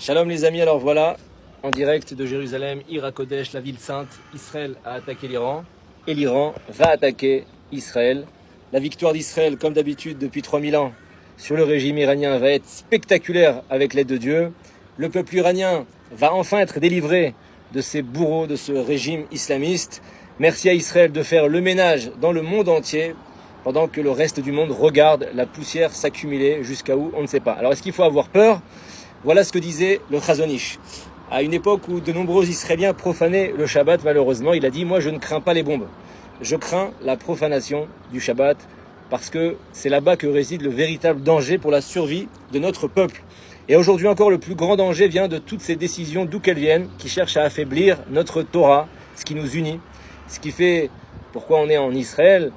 Shalom les amis, alors voilà, en direct de Jérusalem, Ira Kodesh, la ville sainte, Israël a attaqué l'Iran et l'Iran va attaquer Israël. La victoire d'Israël, comme d'habitude depuis 3000 ans, sur le régime iranien va être spectaculaire avec l'aide de Dieu. Le peuple iranien va enfin être délivré de ces bourreaux, de ce régime islamiste. Merci à Israël de faire le ménage dans le monde entier, pendant que le reste du monde regarde la poussière s'accumuler jusqu'à où on ne sait pas. Alors est-ce qu'il faut avoir peur ? Voilà ce que disait le Chazon Ish. À une époque où de nombreux Israéliens profanaient le Shabbat, malheureusement, il a dit « Moi, je ne crains pas les bombes. Je crains la profanation du Shabbat parce que c'est là-bas que réside le véritable danger pour la survie de notre peuple. » Et aujourd'hui encore, le plus grand danger vient de toutes ces décisions, d'où qu'elles viennent, qui cherchent à affaiblir notre Torah, ce qui nous unit, ce qui fait pourquoi on est en Israël,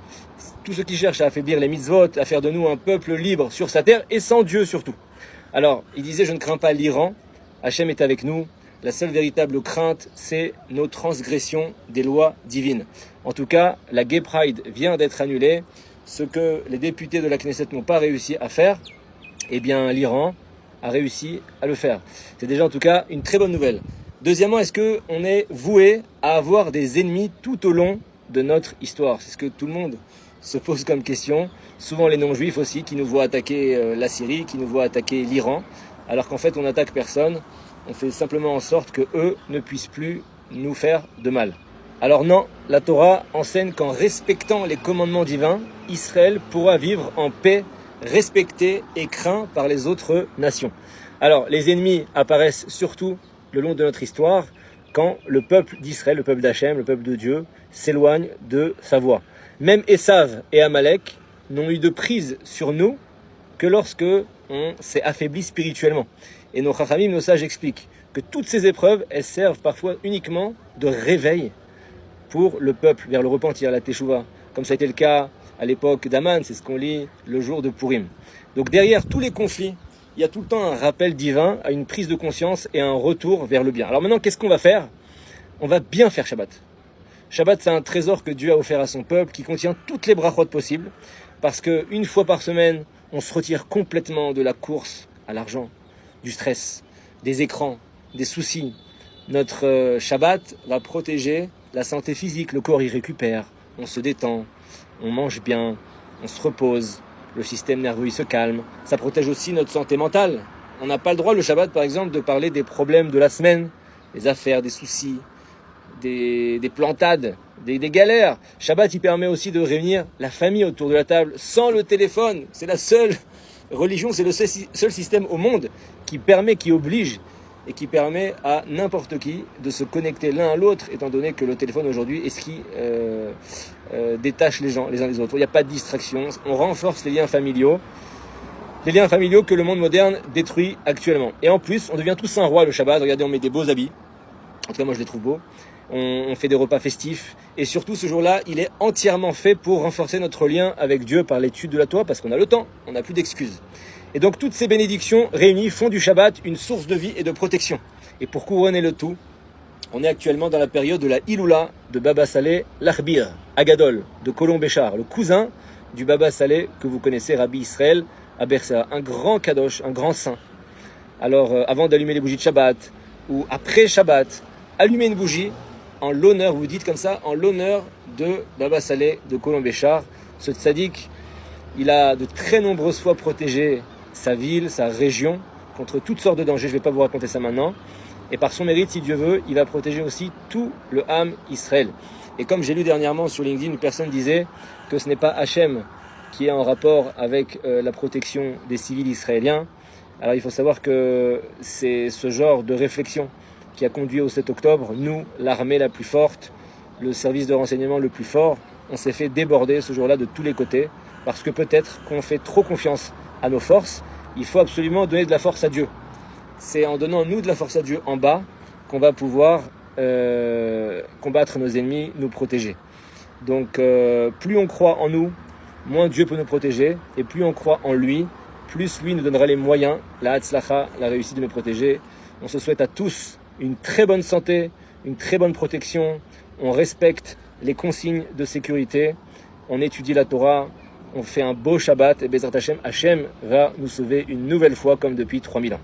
tous ceux qui cherchent à affaiblir les mitzvot, à faire de nous un peuple libre sur sa terre et sans Dieu surtout. Alors, il disait, je ne crains pas l'Iran, Hachem est avec nous, la seule véritable crainte, c'est nos transgressions des lois divines. En tout cas, la Gay Pride vient d'être annulée, ce que les députés de la Knesset n'ont pas réussi à faire, eh bien l'Iran a réussi à le faire. C'est déjà en tout cas une très bonne nouvelle. Deuxièmement, est-ce qu'on est voué à avoir des ennemis tout au long de notre histoire ? C'est ce que tout le monde se pose comme question. Souvent les non-juifs aussi qui nous voient attaquer la Syrie, qui nous voient attaquer l'Iran, alors qu'en fait on n'attaque personne, on fait simplement en sorte que eux ne puissent plus nous faire de mal. Alors non, la Torah enseigne qu'en respectant les commandements divins, Israël pourra vivre en paix, respecté et craint par les autres nations. Alors les ennemis apparaissent surtout le long de notre histoire quand le peuple d'Israël, le peuple d'Hachem, le peuple de Dieu, s'éloigne de sa voie. Même Esav et Amalek n'ont eu de prise sur nous que lorsque on s'est affaibli spirituellement. Et nos chachamim, nos sages expliquent que toutes ces épreuves, elles servent parfois uniquement de réveil pour le peuple vers le repentir, la teshuva, comme ça a été le cas à l'époque d'Aman, c'est ce qu'on lit le jour de Purim. Donc derrière tous les conflits, il y a tout le temps un rappel divin, à une prise de conscience et un retour vers le bien. Alors maintenant, qu'est-ce qu'on va faire ? On va bien faire Shabbat. Shabbat, c'est un trésor que Dieu a offert à son peuple qui contient toutes les brachot possibles parce qu'une fois par semaine, on se retire complètement de la course à l'argent, du stress, des écrans, des soucis. Notre Shabbat va protéger la santé physique, le corps y récupère, on se détend, on mange bien, on se repose, le système nerveux il se calme. Ça protège aussi notre santé mentale. On n'a pas le droit le Shabbat par exemple de parler des problèmes de la semaine, des affaires, des soucis, des plantades, des galères. Shabbat, il permet aussi de réunir la famille autour de la table sans le téléphone. C'est la seule religion, c'est le seul système au monde qui permet, qui oblige et qui permet à n'importe qui de se connecter l'un à l'autre, étant donné que le téléphone aujourd'hui est ce qui détache les gens les uns des autres. Il n'y a pas de distraction, on renforce les liens familiaux que le monde moderne détruit actuellement. Et en plus, on devient tous un roi le Shabbat. Regardez, on met des beaux habits. En tout cas, moi, je les trouve beaux. On fait des repas festifs. Et surtout, ce jour-là, il est entièrement fait pour renforcer notre lien avec Dieu par l'étude de la Torah, parce qu'on a le temps, on n'a plus d'excuses. Et donc, toutes ces bénédictions réunies font du Shabbat une source de vie et de protection. Et pour couronner le tout, on est actuellement dans la période de la Iloula de Baba Saleh l'Achbir, Agadol, de Colomb Béchar, le cousin du Baba Saleh que vous connaissez, Rabbi Israël à Berseba, un grand kadosh, un grand saint. Alors, avant d'allumer les bougies de Shabbat, ou après Shabbat, allumez une bougie en l'honneur, vous dites comme ça, en l'honneur de Baba Saleh de Colomb Béchar. Ce tzaddik, il a de très nombreuses fois protégé sa ville, sa région, contre toutes sortes de dangers. Je ne vais pas vous raconter ça maintenant. Et par son mérite, si Dieu veut, il va protéger aussi tout le Ham Israël. Et comme j'ai lu dernièrement sur LinkedIn, une personne disait que ce n'est pas Hachem qui est en rapport avec la protection des civils israéliens. Alors il faut savoir que c'est ce genre de réflexion qui a conduit au 7 octobre, nous, l'armée la plus forte, le service de renseignement le plus fort, on s'est fait déborder ce jour-là de tous les côtés, parce que peut-être qu'on fait trop confiance à nos forces. Il faut absolument donner de la force à Dieu. C'est en donnant nous de la force à Dieu en bas qu'on va pouvoir combattre nos ennemis, nous protéger. Donc plus on croit en nous, moins Dieu peut nous protéger, et plus on croit en lui, plus lui nous donnera les moyens, la hatzlacha, la réussite de nous protéger. On se souhaite à tous une très bonne santé, une très bonne protection. On respecte les consignes de sécurité. On étudie la Torah. On fait un beau Shabbat. Et Bezrat Hashem, Hashem va nous sauver une nouvelle fois comme depuis 3000 ans.